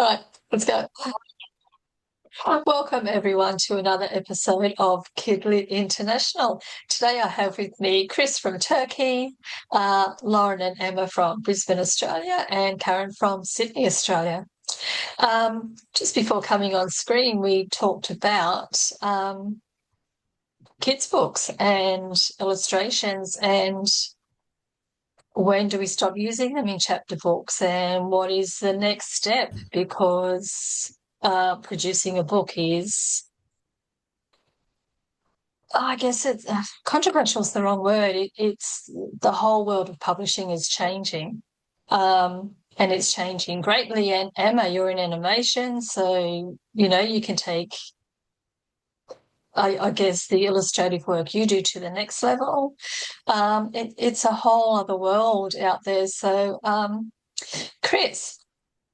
All right, let's go. Welcome everyone to another episode of Kidlit International. Today I have with me Chris from Turkey, Lauren and Emma from Brisbane, Australia, and Karen from Sydney, Australia. Just before coming on screen, we talked about kids' books and illustrations and when do we stop using them in chapter books and what is the next step? Because producing a book is, I guess it's controversial is the wrong word. It's the whole world of publishing is changing, and it's changing greatly. And Emma, you're in animation, so you can take, I guess, the illustrative work you do to the next level. It's a whole other world out there. So, Chris,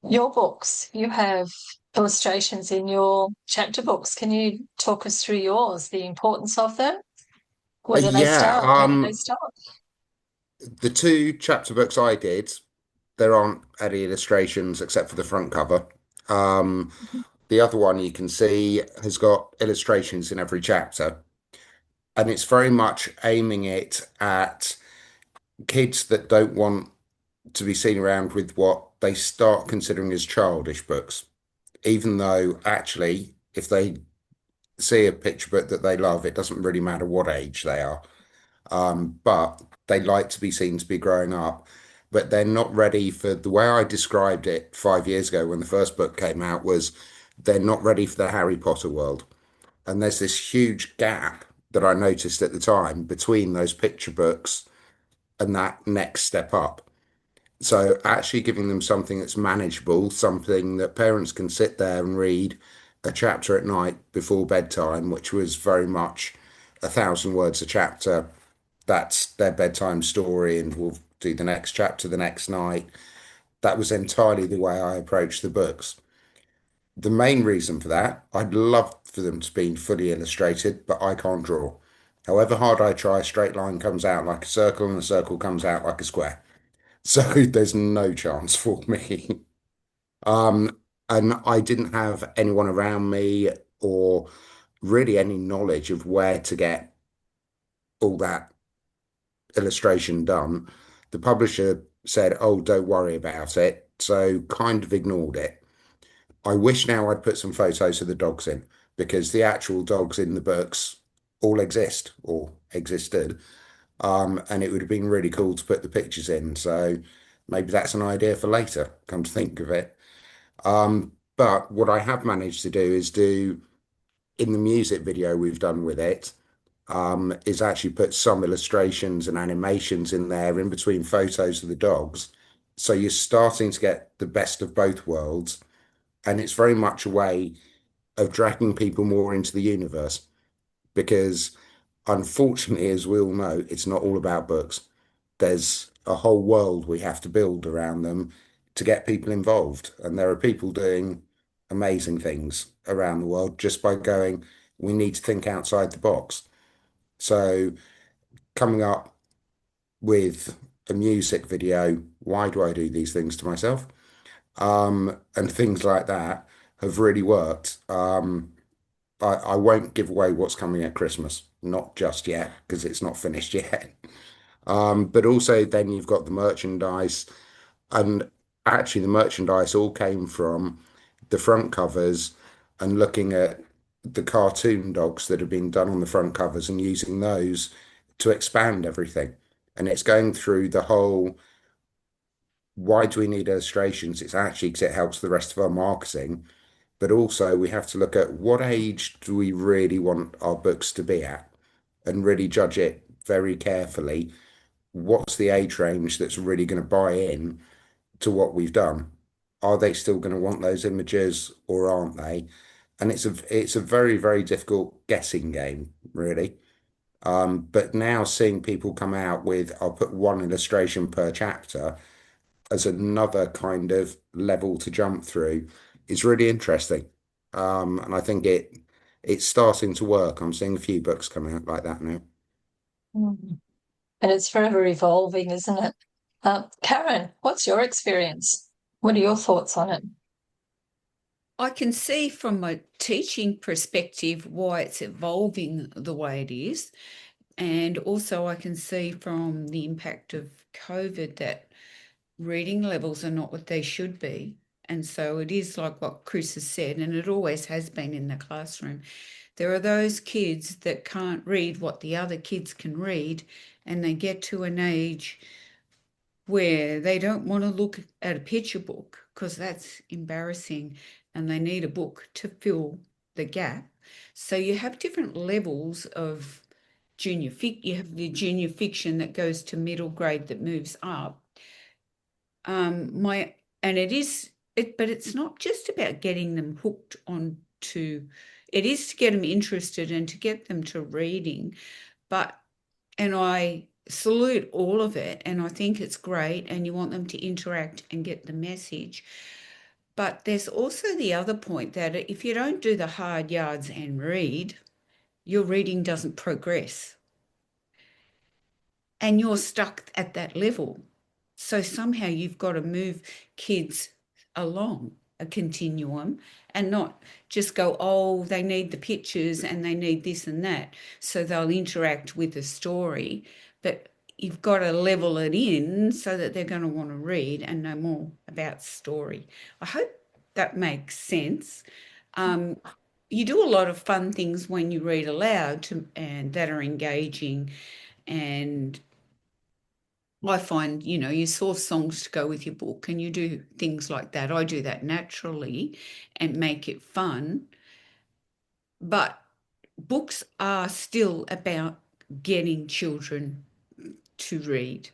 your books, you have illustrations in your chapter books. Can you talk us through yours, the importance of them? Where do they Yeah, start? How do they start? the two chapter books I did, there aren't any illustrations except for the front cover. Um, the other one you can see has got illustrations in every chapter, and it's very much aiming it at kids that don't want to be seen around with what they start considering as childish books, even though actually, if they see a picture book that they love, it doesn't really matter what age they are. But they like to be seen to be growing up, but they're not ready for the way I described it 5 years ago when the first book came out was they're not ready for the Harry Potter world. And there's this huge gap that I noticed at the time between those picture books and that next step up. So actually giving them something that's manageable, something that parents can sit there and read a chapter at night before bedtime, which was very much 1,000 words a chapter. That's their bedtime story, and we'll do the next chapter the next night. That was entirely the way I approached the books. The main reason for that, I'd love for them to be fully illustrated, but I can't draw. However hard I try, a straight line comes out like a circle and a circle comes out like a square. So there's no chance for me. Um, and I didn't have anyone around me or really any knowledge of where to get all that illustration done. The publisher said, "Oh, don't worry about it." So kind of ignored it. I wish now I'd put some photos of the dogs in because the actual dogs in the books all exist or existed. And it would have been really cool to put the pictures in. So maybe that's an idea for later, come to think of it. But what I have managed to do is do in the music video we've done with it, is actually put some illustrations and animations in there in between photos of the dogs. So you're starting to get the best of both worlds. And it's very much a way of dragging people more into the universe because unfortunately, as we all know, it's not all about books. There's a whole world we have to build around them to get people involved. And there are people doing amazing things around the world just by going, we need to think outside the box. So coming up with a music video, why do I do these things to myself? And things like that have really worked. I won't give away what's coming at Christmas, not just yet, because it's not finished yet. But also then you've got the merchandise, and actually the merchandise all came from the front covers and looking at the cartoon dogs that have been done on the front covers and using those to expand everything. And it's going through the whole, why do we need illustrations? It's actually because it helps the rest of our marketing, but also we have to look at what age do we really want our books to be at and really judge it very carefully. What's the age range that's really going to buy in to what we've done? Are they still going to want those images or aren't they? And it's a very, very difficult guessing game, really. But now seeing people come out with, I'll put one illustration per chapter as another kind of level to jump through is really interesting. And I think it's starting to work. I'm seeing a few books coming out like that now. Mm. And it's forever evolving, isn't it? Karen, what's your experience? What are your thoughts on it? I can see from a teaching perspective why it's evolving the way it is. And also, I can see from the impact of COVID that reading levels are not what they should be. And so it is like what Chris has said, and it always has been in the classroom. There are those kids that can't read what the other kids can read, and they get to an age where they don't want to look at a picture book because that's embarrassing, and they need a book to fill the gap. So you have different levels of you have the junior fiction that goes to middle grade that moves up. My and it is it, but it's not just about getting them hooked on to. It is to get them interested and to get them to reading, but and I salute all of it, and I think it's great, and you want them to interact and get the message. But there's also the other point that if you don't do the hard yards and read, your reading doesn't progress and you're stuck at that level. So somehow you've got to move kids along a continuum and not just go, oh, they need the pictures and they need this and that. So they'll interact with the story. But you've got to level it in so that they're going to want to read and know more about story. I hope that makes sense. You do a lot of fun things when you read aloud and that are engaging, and I find, you source songs to go with your book and you do things like that. I do that naturally and make it fun. But books are still about getting children to read.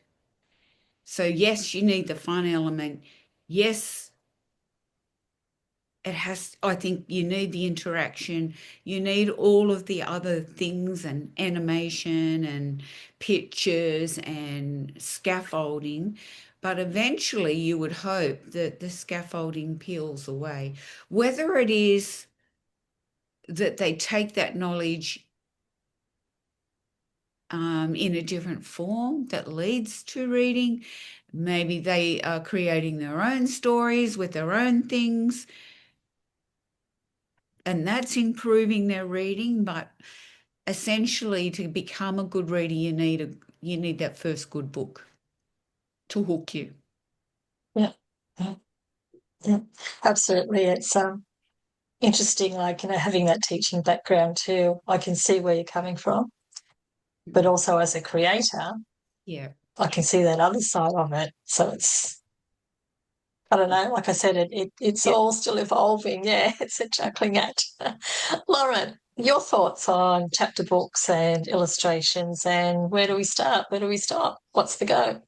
So, yes, you need the fun element. Yes, I think you need the interaction. You need all of the other things and animation and pictures and scaffolding. But eventually you would hope that the scaffolding peels away. Whether it is that they take that knowledge in a different form that leads to reading, maybe they are creating their own stories with their own things, and that's improving their reading. But essentially, to become a good reader, you need that first good book to hook you. Yeah, yeah, yeah. Absolutely. It's interesting, like, having that teaching background too. I can see where you're coming from, but also as a creator, Yeah. I can see that other side of it. So I don't know, like I said, it's Yeah. all still evolving. Yeah, it's a juggling act. Lauren, your thoughts on chapter books and illustrations, and where do we start? Where do we stop? What's the go?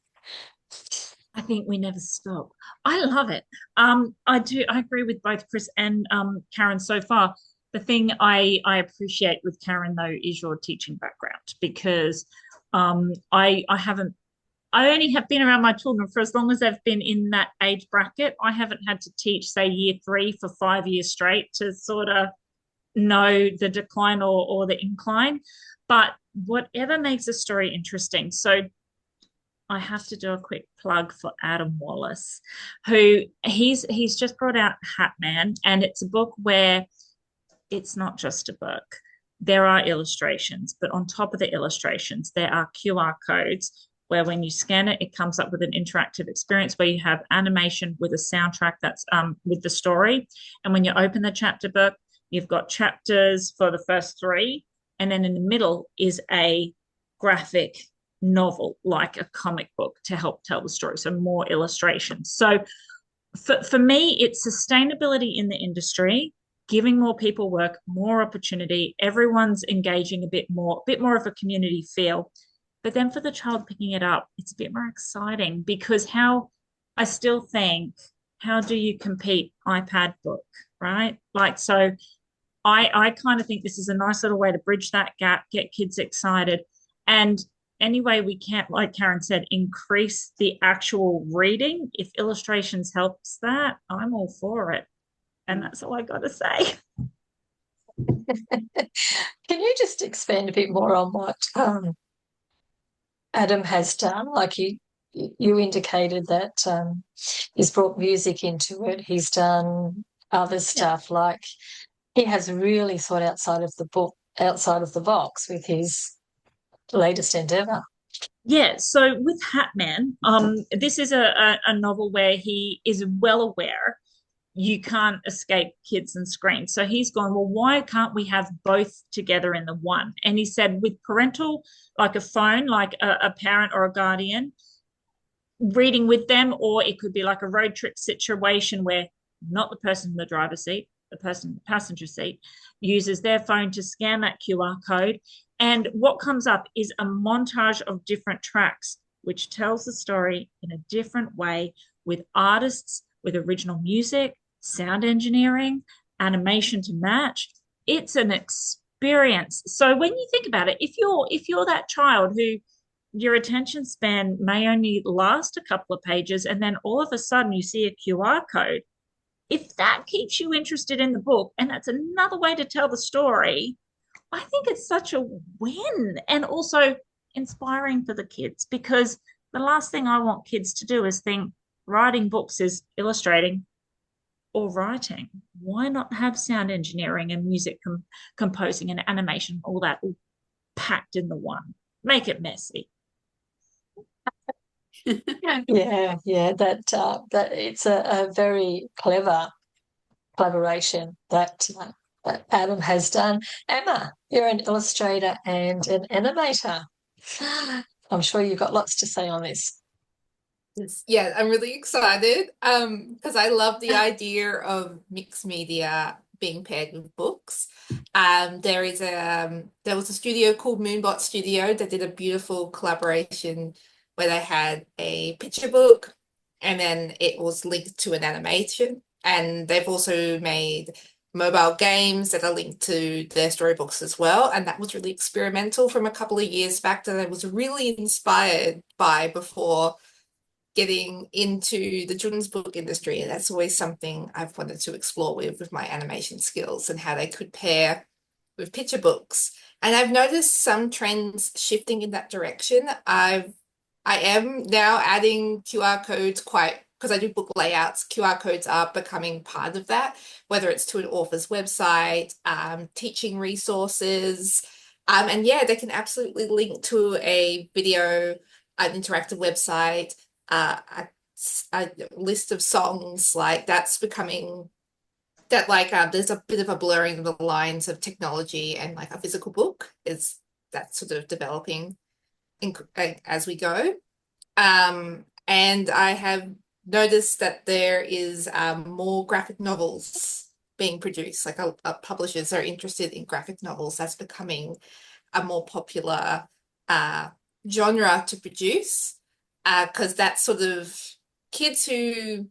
I think we never stop. I love it. I agree with both Chris and Karen so far. The thing I appreciate with Karen though is your teaching background, because I haven't I only have been around my children for as long as they've been in that age bracket. I haven't had to teach, say, year three for 5 years straight to sort of know the decline or the incline. But whatever makes a story interesting. So I have to do a quick plug for Adam Wallace, who he's just brought out Hat Man, and it's a book where it's not just a book. There are illustrations, but on top of the illustrations, there are QR codes where when you scan it, it comes up with an interactive experience where you have animation with a soundtrack that's with the story. And when you open the chapter book, you've got chapters for the first three, and then in the middle is a graphic novel, like a comic book, to help tell the story. So more illustrations. So for me, it's sustainability in the industry, giving more people work, more opportunity. Everyone's engaging a bit more of a community feel. But then for the child picking it up, it's a bit more exciting, because I still think, how do you compete iPad book, right? Like, so I kind of think this is a nice little way to bridge that gap, get kids excited. And any way we can, like Karen said, increase the actual reading. If illustrations helps that, I'm all for it. And that's all I got to say. Can you just expand a bit more on what Adam has done? Like you indicated that he's brought music into it. He's done other stuff. Like he has really thought outside of the book, outside of the box with his latest endeavor. Yeah, so with Hatman, this is a novel where he is well aware you can't escape kids and screens. So he's gone, well, why can't we have both together in the one? And he said, with parental, like a phone, like a parent or a guardian, reading with them, or it could be like a road trip situation where not the person in the driver's seat, the person in the passenger seat uses their phone to scan that QR code. And what comes up is a montage of different tracks, which tells the story in a different way with artists, with original music, sound engineering, animation to match. It's an experience. So when you think about it, if you're that child who your attention span may only last a couple of pages, and then all of a sudden you see a QR code, if that keeps you interested in the book, and that's another way to tell the story, I think it's such a win, and also inspiring for the kids, because the last thing I want kids to do is think writing books is illustrating or writing. Why not have sound engineering and music composing and animation, all that all packed in the one? Make it messy. Yeah, that it's a very clever collaboration that Adam has done. Emma, you're an illustrator and an animator. I'm sure you've got lots to say on this. Yeah, I'm really excited because I love the idea of mixed media being paired with books. There was a studio called Moonbot Studio that did a beautiful collaboration where they had a picture book and then it was linked to an animation. And they've also made mobile games that are linked to their storybooks as well. And that was really experimental from a couple of years back that I was really inspired by before getting into the children's book industry. And that's always something I've wanted to explore with my animation skills and how they could pair with picture books. And I've noticed some trends shifting in that direction. I am now adding QR codes because I do book layouts. QR codes are becoming part of that, whether it's to an author's website, teaching resources. And yeah, they can absolutely link to a video, an interactive website, a list of songs. Like that's becoming that there's a bit of a blurring of the lines of technology and like a physical book is that sort of developing as we go. And I have noticed that there is more graphic novels being produced. Like publishers are interested in graphic novels. That's becoming a more popular genre to produce because that's sort of kids who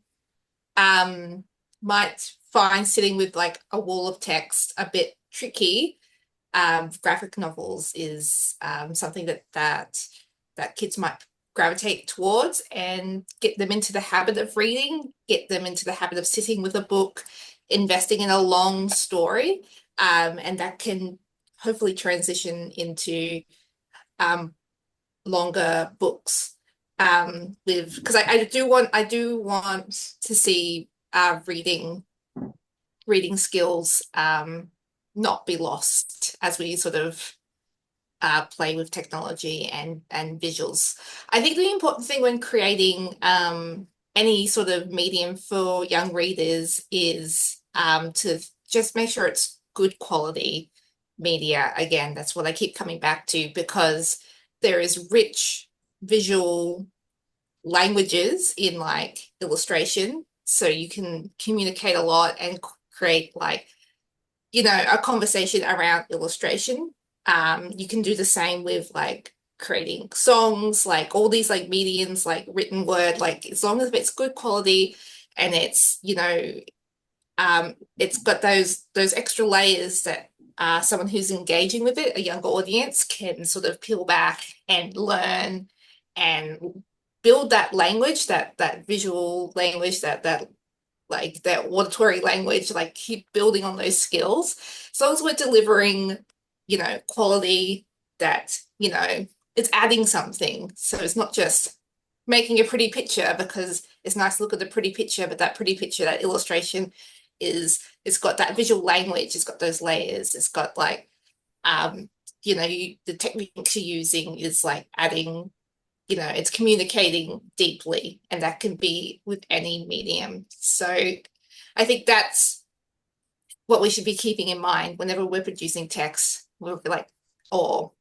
might find sitting with like a wall of text a bit tricky. Graphic novels is something that kids might gravitate towards and get them into the habit of reading, get them into the habit of sitting with a book, investing in a long story, and that can hopefully transition into longer books. Because I do want to see reading skills not be lost as we sort of play with technology and visuals. I think the important thing when creating any sort of medium for young readers is to just make sure it's good quality media. Again, that's what I keep coming back to because there is rich visual languages in like illustration, so you can communicate a lot and create like a conversation around illustration. You can do the same with like creating songs, like all these like mediums, like written word, like as long as it's good quality and it's it's got those extra layers that someone who's engaging with it, a younger audience, can sort of peel back and learn and build that language, that visual language, that like that auditory language, like keep building on those skills. As long as we're delivering quality that, it's adding something. So it's not just making a pretty picture because it's nice to look at the pretty picture, but that pretty picture, that illustration is it's got that visual language, it's got those layers, it's got like the techniques you're using is like adding, it's communicating deeply, and that can be with any medium. So I think that's what we should be keeping in mind whenever we're producing text, or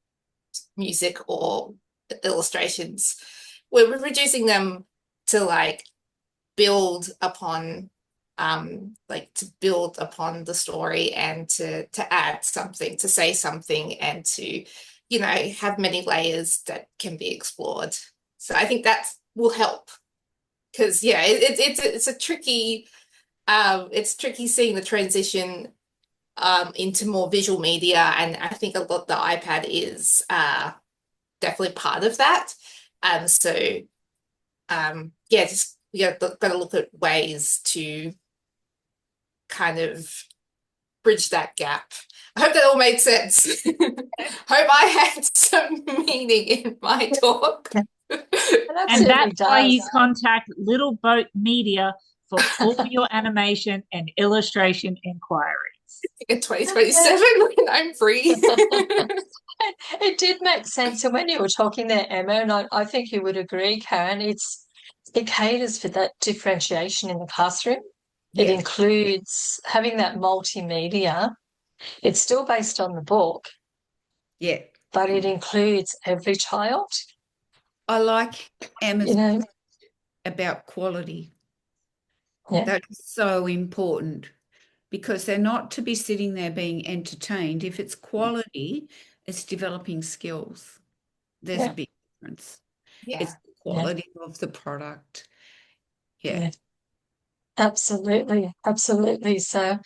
music or illustrations. We're reducing them to like build upon the story, and to add something, to say something, and to have many layers that can be explored. So I think that will help, because it's a tricky it's tricky seeing the transition into more visual media, and I think a lot the iPad is definitely part of that. Just got to look at ways to kind of bridge that gap. I hope that all made sense. Hope I had some meaning in my talk. And that's why you contact Little Boat Media for all your animation and illustration inquiries. In 2027 when I'm free. It did make sense. And when you were talking there, Emma, and I think you would agree, Karen, it caters for that differentiation in the classroom. It includes having that multimedia. It's still based on the book. Yeah. But it includes every child. I like Emma's about quality. Yeah. That's so important, because they're not to be sitting there being entertained. If it's quality, it's developing skills. There's a big difference. Yeah. It's the quality of the product. Yeah. Absolutely. Absolutely. So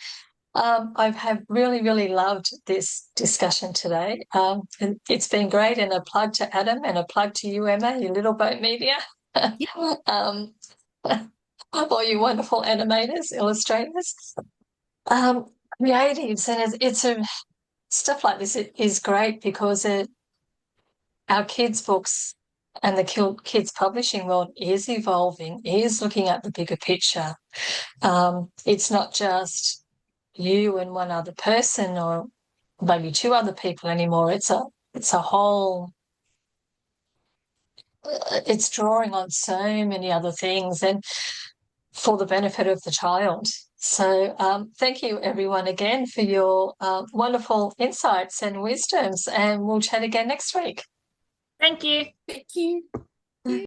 I have really, really loved this discussion today. And it's been great, and a plug to Adam and a plug to you, Emma, you Little Boat Media. All you wonderful animators, illustrators, creatives, and stuff like this is great, because our kids' books and the kids' publishing world is evolving, is looking at the bigger picture. It's not just you and one other person, or maybe two other people anymore. It's a whole. It's drawing on so many other things, and for the benefit of the child. So thank you, everyone, again for your wonderful insights and wisdoms, and we'll chat again next week. Thank you. Thank you.